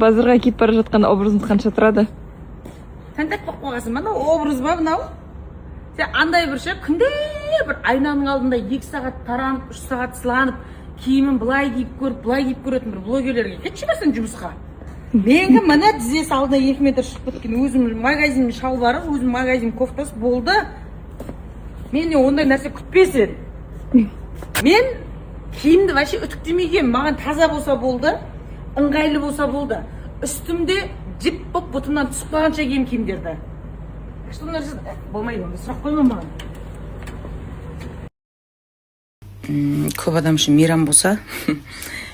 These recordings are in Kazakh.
Базарға кетіп бара жатқан образыңыз қанша тұрады? Таңдап қойғансың, мына образ ба мынау? Сен андай бір ше, күнде бір айнаның алдында 2 сағат таранып, 3 сағат сыланып, киімін былай киіп көріп, былай киіп көретін бір блогерлерге кетші ба сен жұмысқа? Менгі мына тізесі алдына 2 метр шығып кеткен, өзім магазин шалбары, өзім магазин кофтасы болды. Мен ондай нәрсе күтпесін. Мен киімді вообще үтіктемеген, маған таза болса болды, ыңғайлы болса болды. Үстімде жіп боп бұтымнан түсіп қалғанша кием киімдерді. Что нәрсе болмайды, онда сұрақ қойма маған. Көп адам үшін мейрам болса,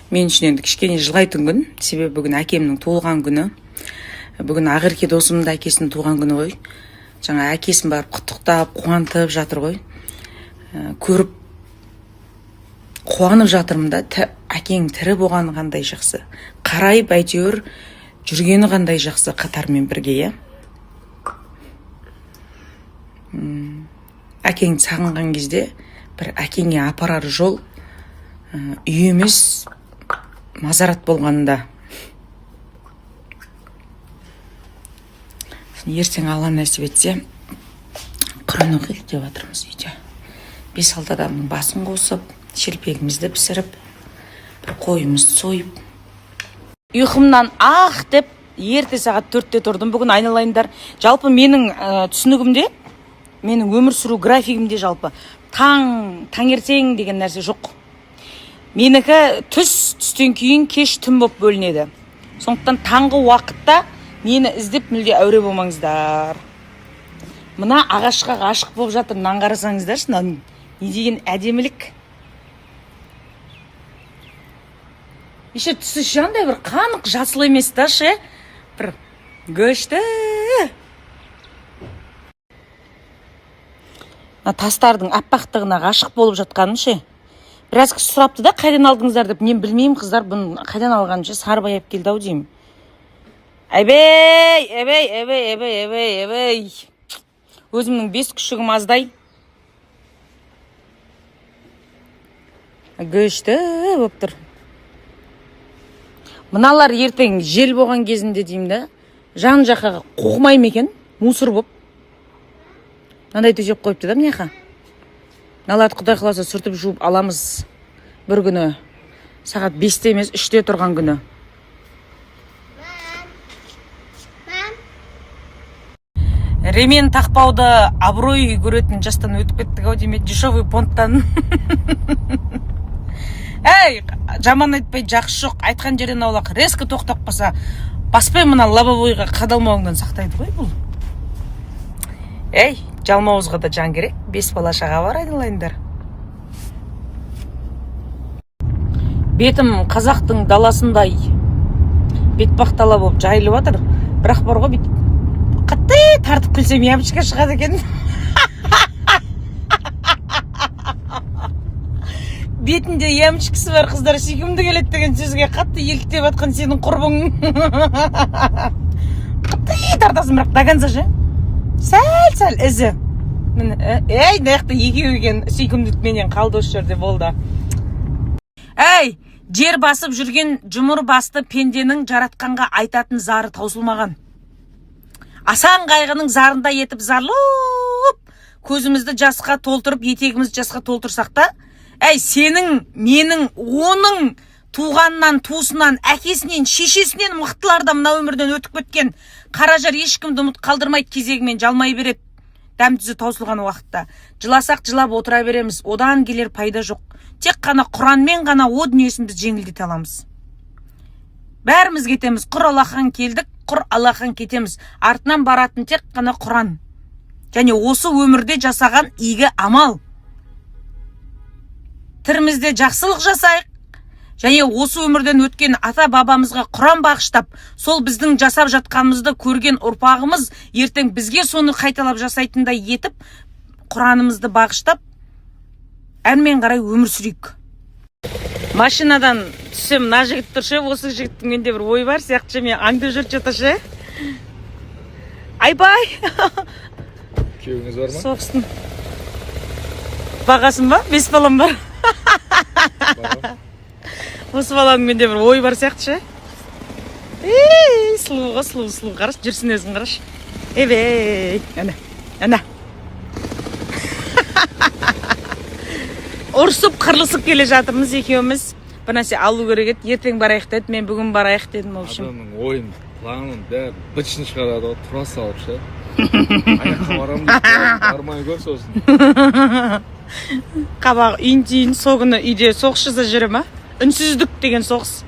мен үшін енді кішкене жылайтын күн. Себебі бүгін әкемнің туылған күні. Бүгін Ақерке досымның да әкесінің туылған күні ғой. Жаңа әкесін барып құттықтап, қуантып жатыр ғой. Көріп қуанып жатырмын да, әкең тірі болғаны қандай жақсы. Қарайып әйтеуір жүргені қандай жақсы қатармен бірге, әкең сағынған кезде бір әкеңе апарар жол үй емес мазарат болғанда. Ертең Алла нәсіп етсе Құран оқиық деп жатырмыз үйде. 5-6 адамның басын қосып, шелпегімізді пісіріп, бір қойымызды сойып. Ұйқымнан деп ерте сағат 4-те тұрдым. Бүгін айналайындар. Жалпы менің түсінігімде, менің өмір сүру графигімде жалпы таңертең деген нәрсе жоқ. Менікі түстен кейін кеш түн боп бөлінеді. Сондықтан таңғы уақытта мені іздеп мүлде әуре болмаңыздар. Мына ағашқа ғашық болып жатыр, мынаны қарасаңыздаршы, не деген әдемілік. Еще түсі жандай бір қанық жасыл емес та ше, бір көшті. Тастардың аппақтығына ғашық болып жатқаным ше. Біраз кісі сұрапты да, қайдан алдыңыздар деп. Мен білмеймін, қыздар, бұны қайдан алған ше, Сарыбай әп келді ау деймін. Әбей. Өзімнің 5 күшігім аздай. Көшті болып тұр. Мыналар ертең жел болған кезінде деймін да, жан жаққа қоқымай мекен, мусор боп. Мынандай төсеп қойыпты да мыняқа. Мыналарды Құдай қаласа сүртіп жуып аламыз бір күні. Сағат 5-те емес, 3-те тұрған күні. Ремен тақпауды абырой көретін жастан өтіп кеттік ау деймін, дешевый понттан. Әй, жаман айтпай жақсы жоқ, айтқан жерден аулақ, резко тоқтап қалса, баспай мына лобовойға қадалмауыңдан сақтайды ғой бұл. Әй, жалмауызға да жан керек, 5 бала шаға бар, айналайындар. Бетім қазақтың даласындай бетпақтала болып жайылып жатыр, бірақ бар ғой бүйтіп қатты тартып күлсем ямшыға шығады екен. Бетінде ямшыкысы бар қыздар сүйкімді келеді деген сөзге қатты еліктеп атқан сенің құрбың. Қатты тартасың, бірақ даганса ше. Сәл ізі. Әй, наяқты екеу екен сүйкімдікменен қалды осы жерде болды. Әй, жер басып жүрген жұмыр басты пенденің жаратқанға айтатын зары таусылмаған. Асан қайғының зарында етіп зарлып, көзімізді жасқа толтырып, етегімізді жасқа толтырсақ та, әй, сенің, менің, оның туғаннан, туысынан, әкесінен, шешесінен мықтылар да мына өмірден өтіп кеткен. Қаражар ешкімді ұмыт қалдырмайды, кезегімен жалмай береді. Дәм түзі таусылған уақытта. Жыласақ жылап отыра береміз, одан келер пайда жоқ. Тек қана Құранмен ғана о дүниесін біз жеңілдете аламыз. Бәріміз кетеміз, құр Аллахан келдік, құр Аллахан кетеміз. Артынан баратын тек қана Құран. Және осы өмірде жасаған игі амал. Тірімізде жақсылық жасайық. Және осы өмірден өткен ата бабамызға Құран бағыштап, сол біздің жасап жатқанымызды көрген ұрпағымыз ертең бізге соны қайталап жасайтындай етіп, Құранымызды бағыштап, әрмен қарай өмір сүрейік. Машинадан түсем, мына жігіт тұршы, осы жігіттің менде бір ой бар сияқты, мен аңды жүрт жаташы. Айбай! Күйеуіңіз бар ма? Соқсын. Бағасын ба? 5 балам бар. Осы баланың менде бір ой бар сияқты ше. Сұлуға сұлу қарашы, жүрсін өзің қарашы. Эбей, әне. Ұрсып, қырлысып келе жатырмыз екеуміз. Бір нәрсе алу керек еді, ертең барайық деді, мен бүгін барайық дедім, в общем. Адамның ойын, планын бәрі бытшын шығарады, тұра салып ше. Аяққа барамын деп, бармай көр сосын. Қабағы үйін со күні үйде соғыс жаса жүре ма? Үнсіздік деген соғыс.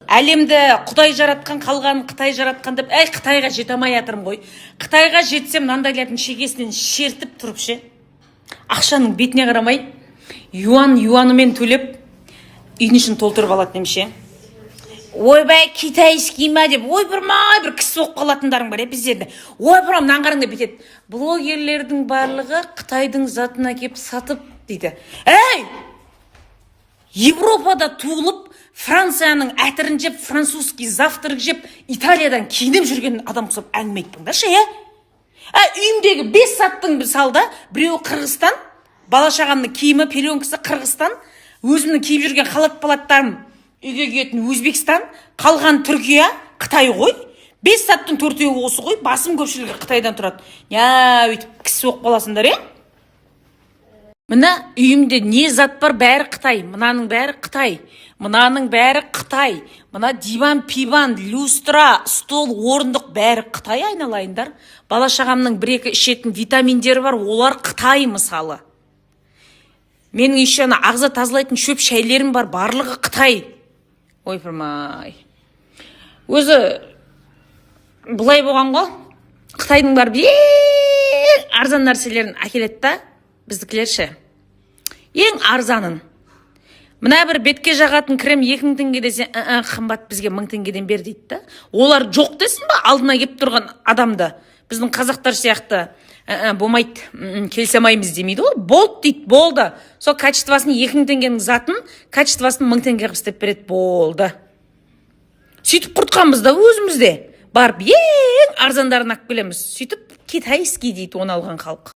Әлемді Құдай жаратқан, қалғанын Қытай жаратқан деп, Қытайға жете алмай жатырмын ғой. Қытайға жетсем, мынандайлардың шекесінен шертіп тұрып ше. Ақшаның бетіне қарамай, юанымен төлеп, үйдің ішін толтырып алады немше. Ойбай, китайский ма деп, бір кісі соқып қалатындарың бар, біздерді. Ойбай, мынаны қараңдар бетеді. Блогерлердің барлығы Қытайдың затын әкеп сатып дейді. Европада туылып, Францияның әтірін жеп, французский завтрак жеп, Италиядан киініп жүрген адам құсап әңгіме айтпаңдаршы, үйімдегі 5 саттың салда, біреуі Қырғызстан, бала-шағамның киімі, пеленкасы Қырғызстан, өзімнің киіп жүрген халат-палаттарым үйге киетін Өзбекстан, қалған Түркия, Қытай ғой. 5 саттың 4-еуі осы ғой, басым көпшілігі Қытайдан тұрады. Өйтіп кісі оқ баласындар, Мына үйімде не зат бар, бәрі Қытай. Мынаның бәрі Қытай. Мына диван, люстра, стол, орындық бәрі Қытай айналайындар. Бала-шағамның 1-2 ішетін витаминдері бар, олар Қытай мысалы. Менің еще ағза тазалайтын шөп шәйлерім бар, барлығы Қытай. Ойпырмай. Өзі бұлай болған ғой. Қытайдың бар ең арзан нәрселерін әкеледі да, біздікілерші. Ең арзанын. Мына бір бетке жағатын крем 2000 теңге десе, қымбат, бізге 1000 теңгеден бер дейді да. Олар жоқ десін ба, алдына кеп тұрған адамды. Біздің қазақтар сияқты, болмайды, келсе алмаймыз демейді ғой. Болды дейді, болды. Сол качествосын 2000 теңгенің затын, качествосын 1000 теңге қыстеп береді, болды. Сөйтіп құртқанбыз да өзімізде. Барып ең арзандарын ақ келеміз. Сөйтіп китайский дейді оны алған халық.